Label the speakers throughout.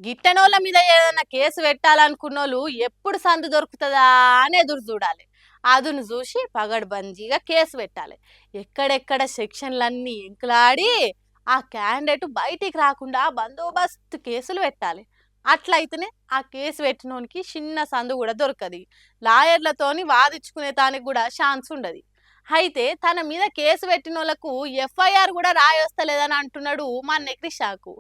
Speaker 1: గిట్టనోళ్ళ మీద ఏదైనా కేసు పెట్టాలనుకున్నోళ్ళు ఎప్పుడు సందు దొరుకుతుందా అని ఎదురు చూడాలి. అదును చూసి పగడ్బందీగా కేసు పెట్టాలి. ఎక్కడెక్కడ సెక్షన్లన్నీ ఎంకులాడి ఆ క్యాండిడేట్ బయటికి రాకుండా బందోబస్తు కేసులు పెట్టాలి. అట్లయితేనే ఆ కేసు పెట్టినోనికి చిన్న సందు కూడా దొరకదు. లాయర్లతోని వాదించుకునే దానికి కూడా ఛాన్స్ ఉండదు. అయితే తన మీద కేసు పెట్టినోళ్లకు ఎఫ్ఐఆర్ కూడా రాయొస్తలేదని అంటున్నాడు మా నెక్రి షాకు.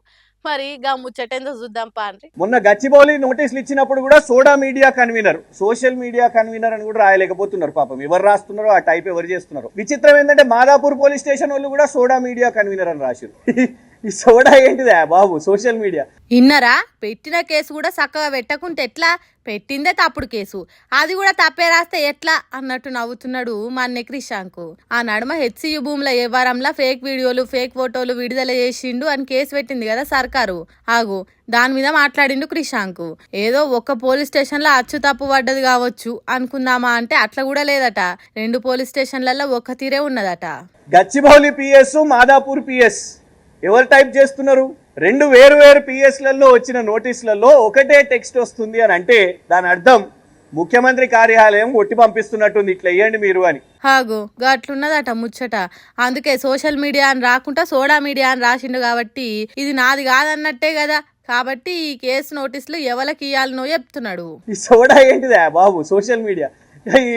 Speaker 1: మరి గా ముచ్చటేందో చూద్దాం పాండ్రి.
Speaker 2: మొన్న గచ్చిబౌలి నోటీసులు ఇచ్చినప్పుడు కూడా soda media convener, social media convener అని కూడా రాయలేకపోతున్నారు. పాపం ఎవరు రాస్తున్నారో ఆ టైప్ ఎవరు చేస్తున్నారు. విచిత్రం ఏంటంటే మాదాపూర్ పోలీస్ స్టేషన్ వాళ్ళు కూడా సోడా మీడియా కన్వీనర్ అని రాశారు. ఈ సోడా ఏంటిదా బాబు? సోషల్ మీడియా
Speaker 1: ఇన్నరా పెట్టిన కేసు కూడా చక్కగా పెట్టకుంటే ఎట్లా? పెట్టిందే తప్పుడు కేసు, అది కూడా తప్పే రాస్తే ఎట్లా అన్నట్టు నవ్వుతున్నాడు మా క్రిషాంక్. ఆ నడుమ హెచ్సియు భూముల వ్యవహారంలో ఫేక్ వీడియోలు ఫేక్ ఫోటోలు విడుదల చేసిండు అని కేసు పెట్టింది కదా సర్కారు. ఆగు, దాని మీద మాట్లాడిండు క్రిషాంక్. ఏదో ఒక్క పోలీస్ స్టేషన్ లో అచ్చు తప్పు పడ్డది కావచ్చు అనుకుందామా అంటే అట్లా కూడా లేదట. 2 పోలీస్ స్టేషన్లలో ఒక్క తీరే ఉన్నదట.
Speaker 2: గచ్చిబౌలి పిఎస్, మాదాపూర్ పిఎస్ ఎవరు టైప్ చేస్తున్నారు? 2 వేరు వేరు పిఎస్లలో వచ్చిన నోటీసులలో ఒకటే టెక్స్ట్ వస్తుంది అని అంటే దాని అర్థం ముఖ్యమంత్రి కార్యాలయం ఒట్టి పంపిస్తున్నట్టుంది, ఇట్లా వేయండి మీరు అని.
Speaker 1: హాగు గట్లున్నదట ముచ్చట. అందుకే సోషల్ మీడియా అని రాకుండా సోడా మీడియా అని రాసిండు కాబట్టి ఇది నాది కాదన్నట్టే కదా. కాబట్టి ఈ కేసు నోటీసులు ఎవరికి ఇయ్యాలనో చెప్తున్నాడు.
Speaker 2: ఈ సోడా ఏంటిదా బాబు? సోషల్ మీడియా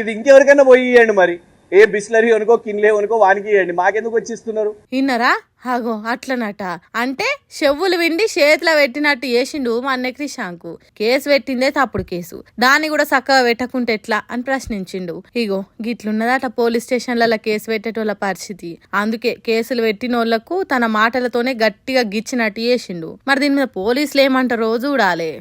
Speaker 2: ఇది ఇంకెవరికైనా పోయి ఇవ్వండి. మరి ఏ బిస్లరీ అనుకో కిన్లే అనుకో వానికి ఇవ్వండి, మాకెందుకు వచ్చిస్తున్నారు?
Speaker 1: ఇన్నరా హాగో అట్లనట. అంటే చెవులు విండి చేతిలో పెట్టినట్టు చేసిండు మా క్రిషాంక్. కేసు పెట్టిందే తప్పుడు కేసు, దాన్ని కూడా చక్కగా పెట్టకుంటే ఎట్లా అని ప్రశ్నించిండు. ఇగో గిట్లున్నదట పోలీస్ స్టేషన్లలో కేసు పెట్టేటోళ్ళ పరిస్థితి. అందుకే కేసులు పెట్టినోళ్లకు తన మాటలతోనే గట్టిగా గిచ్చినట్టు చేసిండు. మరి దీని మీద పోలీసులు ఏమంటారో చూడాలి.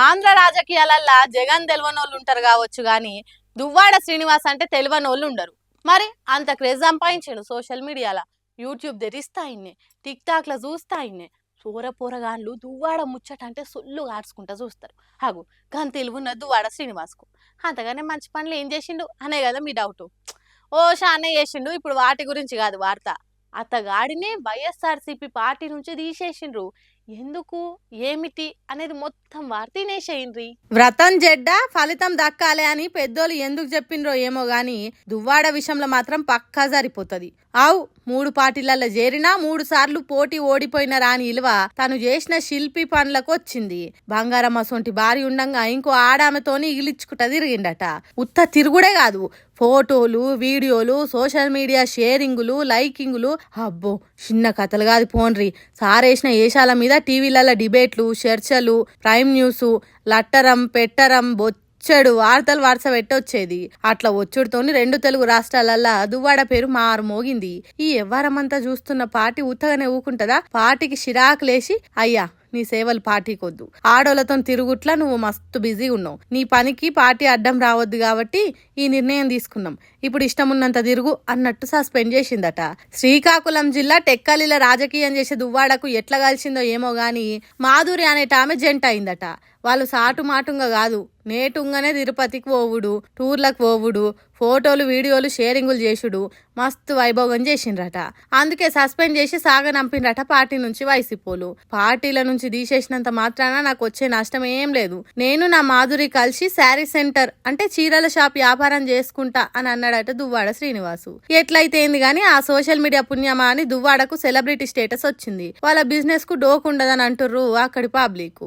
Speaker 1: ఆంధ్ర రాజకీయాలల్లా జగన్ తెలివనోళ్ళు ఉంటారు కావచ్చు గాని దువ్వాడ శ్రీనివాస్ అంటే తెలివనోళ్ళు ఉండరు. మరి అంత క్రేజ్ సంపాదించాడు సోషల్ మీడియాలో. యూట్యూబ్ తెరిస్తాయిన్నే, టిక్ టాక్ లో చూస్తాయిన్నే. పోరగాన్లు దువ్వాడ ముచ్చట అంటే సొల్లు ఆడ్చుకుంటా చూస్తారు. హాగు గంత తెలివున్న దువ్వాడ శ్రీనివాస్కు అంతగానే మంచి పనులు ఏం చేసిండు అనే కదా మీ డౌట్. ఓ షానే చేసిండు. ఇప్పుడు వాటి గురించి కాదు వార్త. అతగాడినే వైఎస్ఆర్సీపీ పార్టీ నుంచి తీసేసిండ్రు. ఎందుకు ఏమిటి అనేది మొత్తం వార్తనేసేయండి. వ్రతం జెడ్డ ఫలితం దక్కాలే అని పెద్దోళ్ళు ఎందుకు చెప్పిండ్రో ఏమో గాని దువ్వాడ విషయంలో మాత్రం పక్కా సరిపోతుంది. 3 పార్టీలలో చేరినా 3 సార్లు పోటీ ఓడిపోయిన రాని ఇలువ తను చేసిన శిల్పి పనులకు వచ్చింది. బంగారమ్మ సొంటి భార్య ఉండంగా ఇంకో ఆడామెతోని ఇగిలిచ్చుకుంటా తిరిగిండట. ఉత్త తిరుగుడే కాదు, ఫోటోలు వీడియోలు సోషల్ మీడియా షేరింగులు లైకింగులు, అబ్బో చిన్న కథలు కాదు పోన్రి. సారేసిన ఏషాల మీద టీవీలలో డిబేట్లు చర్చలు ప్రైమ్ న్యూస్ లట్టరం పెట్టరం చెడు వార్తలు వరుస పెట్టొచ్చేది. అట్లా వచ్చుడుతోని 2 తెలుగు రాష్ట్రాలల్లా దువ్వాడ పేరు మారు మోగింది. ఈ వ్యవహారమంతా చూస్తున్న పార్టీ ఉత్తగానే ఊకుంటదా? పార్టీకి చిరాకులేసి అయ్యా నీ సేవలు పార్టీకొద్దు, ఆడోళ్లతో తిరుగుట్లా నువ్వు మస్తు బిజీ ఉన్నావు, నీ పనికి పార్టీ అడ్డం రావద్దు కాబట్టి ఈ నిర్ణయం తీసుకున్నాం, ఇప్పుడు ఇష్టమున్నంత తిరుగు అన్నట్టు సస్పెండ్ చేసిందట. శ్రీకాకుళం జిల్లా టెక్కలిలో రాజకీయం చేసే దువ్వాడకు ఎట్లా కలిసిందో ఏమో గాని మాధురి అనేట ఆమె జంట అయిందట. వాళ్ళు సాటు మాటుంగా కాదు, నేటుంగానే తిరుపతికి పోవుడు, టూర్లకు పోవుడు, ఫోటోలు వీడియోలు షేరింగులు చేసుడు మస్తు వైభోగం చేసిండ్రట. అందుకే సస్పెండ్ చేసి సాగనంపిండ్రట పార్టీ నుంచి వైసీపోలు. పార్టీల నుంచి తీసేసినంత మాత్రాన నాకు వచ్చే నష్టం ఏం లేదు, నేను నా మాధురి కలిసి శారీ సెంటర్ అంటే చీరల షాప్ వ్యాపారం చేసుకుంటా అని అన్నాడట దువ్వాడ శ్రీనివాసు. ఎట్లయితే ఏంది గాని ఆ సోషల్ మీడియా పుణ్యమా అని దువ్వాడకు సెలబ్రిటీ స్టేటస్ వచ్చింది. వాళ్ళ బిజినెస్ కు డోకుండదని అంటుర్రు అక్కడి పబ్లిక్.